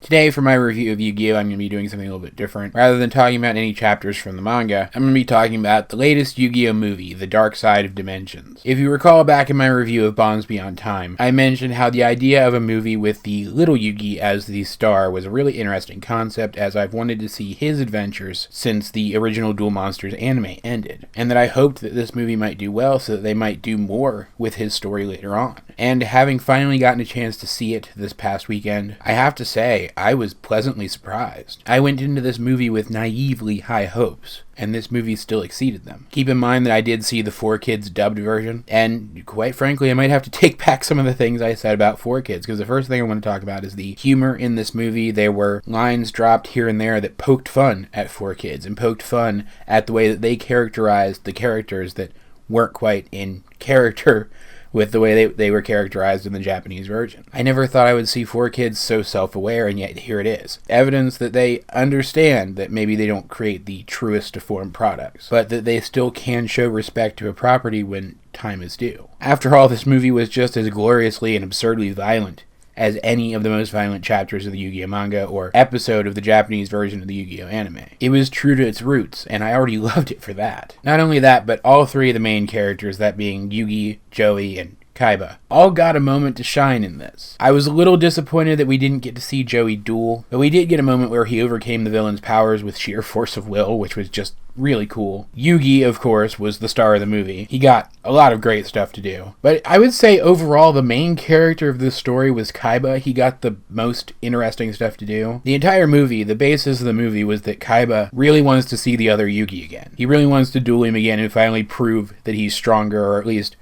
Today, for my review of Yu-Gi-Oh!, I'm going to be doing something a little bit different. Rather than talking about any chapters from the manga, I'm going to be talking about the latest Yu-Gi-Oh! Movie, The Darkside of Dimensions. If you recall back in my review of Bonds Beyond Time, I mentioned how the idea of a movie with the little Yugi as the star was a really interesting concept, as I've wanted to see his adventures since the original Duel Monsters anime ended, and that I hoped that this movie might do well so that they might do more with his story later on. And having finally gotten a chance to see it this past weekend, I have to say, I was pleasantly surprised. I went into this movie with naively high hopes, and this movie still exceeded them. Keep in mind that I did see the 4Kids dubbed version, and quite frankly, I might have to take back some of the things I said about 4Kids, because the first thing I want to talk about is the humor in this movie. There were lines dropped here and there that poked fun at 4Kids, and poked fun at the way that they characterized the characters that weren't quite in character with the way they were characterized in the Japanese version. I never thought I would see 4Kids so self-aware, and yet here it is. Evidence that they understand that maybe they don't create the truest to form products, but that they still can show respect to a property when time is due. After all, this movie was just as gloriously and absurdly violent as any of the most violent chapters of the Yu-Gi-Oh! Manga or episode of the Japanese version of the Yu-Gi-Oh! Anime. It was true to its roots, and I already loved it for that. Not only that, but all three of the main characters, that being Yugi, Joey, and Kaiba, all got a moment to shine in this. I was a little disappointed that we didn't get to see Joey duel, but we did get a moment where he overcame the villain's powers with sheer force of will, which was just really cool. Yugi, of course, was the star of the movie. He got a lot of great stuff to do. But I would say overall the main character of this story was Kaiba. He got the most interesting stuff to do. The entire movie, the basis of the movie was that Kaiba really wants to see the other Yugi again. He really wants to duel him again and finally prove that he's stronger, or at least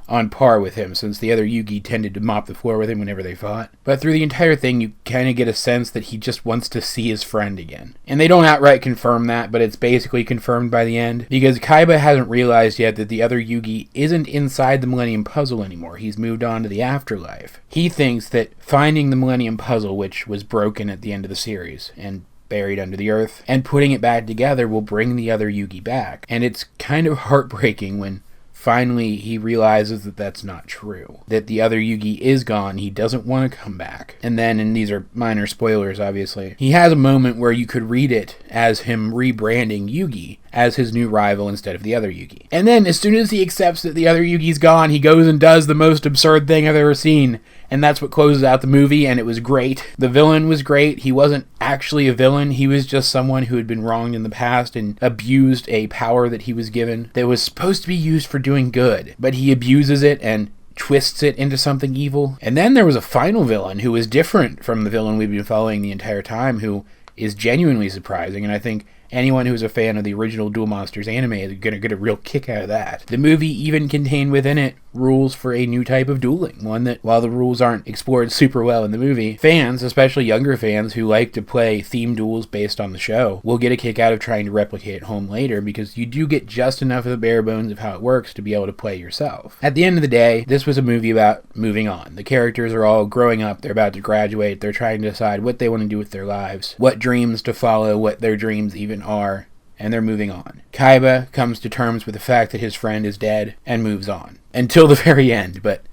on par with him, since the other Yugi tended to mop the floor with him whenever they fought. But through the entire thing, you kind of get a sense that he just wants to see his friend again. And they don't outright confirm that, but it's basically confirmed by the end, because Kaiba hasn't realized yet that the other Yugi isn't inside the Millennium Puzzle anymore. He's moved on to the afterlife. He thinks that finding the Millennium Puzzle, which was broken at the end of the series, and buried under the earth, and putting it back together will bring the other Yugi back. And it's kind of heartbreaking when finally he realizes that that's not true. That the other Yugi is gone, he doesn't want to come back. And then, and these are minor spoilers obviously, he has a moment where you could read it as him rebranding Yugi as his new rival instead of the other Yugi. And then, as soon as he accepts that the other Yugi's gone, he goes and does the most absurd thing I've ever seen. And that's what closes out the movie, and it was great. The villain was great. He wasn't actually a villain. He was just someone who had been wronged in the past and abused a power that he was given that was supposed to be used for doing good. But he abuses it and twists it into something evil. And then there was a final villain who was different from the villain we've been following the entire time, who is genuinely surprising, and I think anyone who's a fan of the original Duel Monsters anime is going to get a real kick out of that. The movie even contained within it rules for a new type of dueling, one that, while the rules aren't explored super well in the movie, fans, especially younger fans who like to play theme duels based on the show, will get a kick out of trying to replicate it home later, because you do get just enough of the bare bones of how it works to be able to play yourself. At the end of the day, this was a movie about moving on. The characters are all growing up, they're about to graduate, they're trying to decide what they want to do with their lives, what dreams to follow, what their dreams even are, and they're moving on. Kaiba comes to terms with the fact that his friend is dead and moves on. Until the very end, but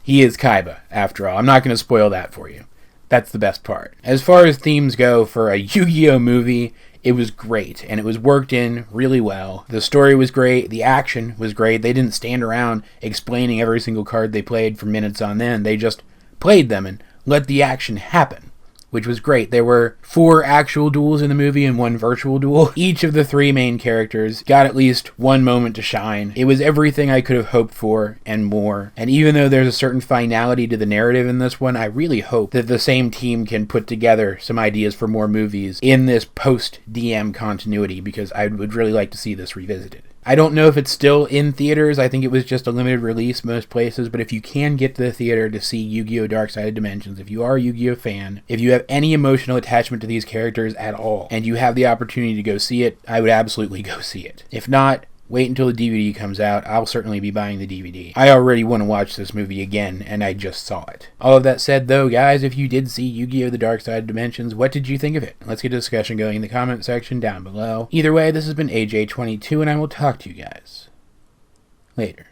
he is Kaiba, after all. I'm not going to spoil that for you. That's the best part. As far as themes go for a Yu-Gi-Oh! Movie, it was great, and it was worked in really well. The story was great, the action was great. They didn't stand around explaining every single card they played for minutes on end. They just played them and let the action happen, which was great. There were 4 actual duels in the movie and 1 virtual duel. Each of the 3 main characters got at least one moment to shine. It was everything I could have hoped for and more. And even though there's a certain finality to the narrative in this one, I really hope that the same team can put together some ideas for more movies in this post-DM continuity, because I would really like to see this revisited. I don't know if it's still in theaters. I think it was just a limited release most places, but if you can get to the theater to see Yu-Gi-Oh! Darkside of Dimensions, if you are a Yu-Gi-Oh! Fan, if you have any emotional attachment to these characters at all, and you have the opportunity to go see it, I would absolutely go see it. If not, wait until the DVD comes out. I'll certainly be buying the DVD. I already want to watch this movie again, and I just saw it. All of that said, though, guys, if you did see Yu-Gi-Oh! The Darkside of Dimensions, what did you think of it? Let's get a discussion going in the comment section down below. Either way, this has been AJ22, and I will talk to you guys later.